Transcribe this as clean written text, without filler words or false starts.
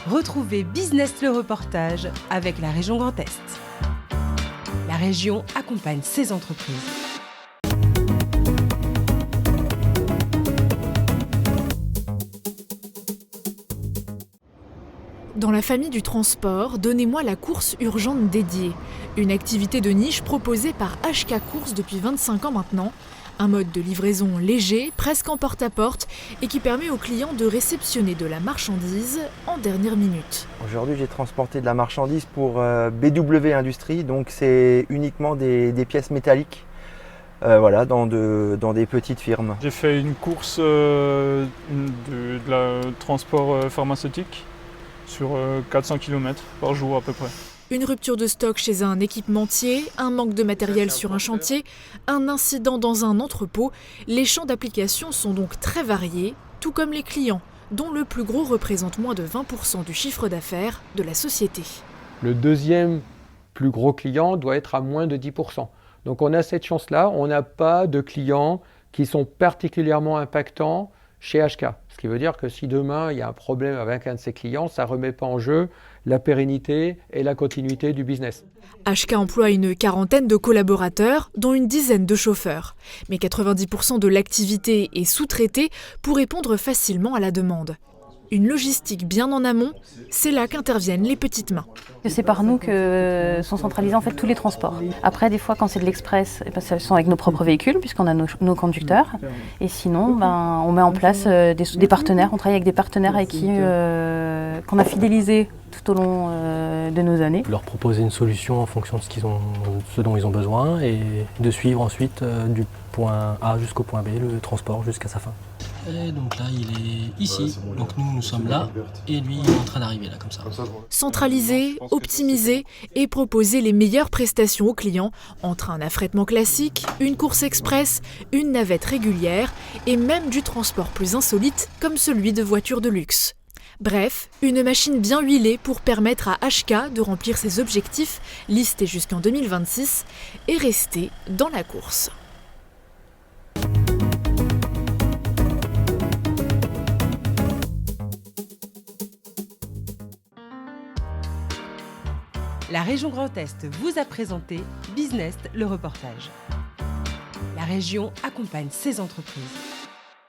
Retrouvez Business le reportage avec la région Grand Est. La région accompagne ses entreprises. Dans la famille du transport, donnez-moi la course urgente dédiée. Une activité de niche proposée par HK Course depuis 25 ans maintenant. Un mode de livraison léger, presque en porte-à-porte, et qui permet aux clients de réceptionner de la marchandise en dernière minute. Aujourd'hui, j'ai transporté de la marchandise pour BW Industries, donc c'est uniquement des pièces métalliques dans des petites firmes. J'ai fait une course de la transport pharmaceutique sur 400 km par jour à peu près. Une rupture de stock chez un équipementier, un manque de matériel sur un chantier, un incident dans un entrepôt. Les champs d'application sont donc très variés, tout comme les clients, dont le plus gros représente moins de 20% du chiffre d'affaires de la société. Le deuxième plus gros client doit être à moins de 10%. Donc on a cette chance-là, on n'a pas de clients qui sont particulièrement impactants chez HK. Ce qui veut dire que si demain il y a un problème avec un de ses clients, ça ne remet pas en jeu la pérennité et la continuité du business. HK emploie une quarantaine de collaborateurs, dont une dizaine de chauffeurs. Mais 90% de l'activité est sous-traitée pour répondre facilement à la demande. Une logistique bien en amont, c'est là qu'interviennent les petites mains. C'est par nous que sont centralisés en fait tous les transports. Après, des fois, quand c'est de l'express, ce sont avec nos propres véhicules, puisqu'on a nos conducteurs. Et sinon, on met en place des partenaires. On travaille avec des partenaires avec qui qu'on a fidélisés tout au long de nos années. Leur proposer une solution en fonction de ce dont ils ont besoin et de suivre ensuite du point A jusqu'au point B, le transport jusqu'à sa fin. Et donc là, il est ici. Donc nous sommes là et lui, il est en train d'arriver là, comme ça. Centraliser, optimiser et proposer les meilleures prestations aux clients entre un affrètement classique, une course express, une navette régulière et même du transport plus insolite comme celui de voitures de luxe. Bref, une machine bien huilée pour permettre à HK de remplir ses objectifs listés jusqu'en 2026 et rester dans la course. La région Grand Est vous a présenté Business le reportage. La région accompagne ses entreprises.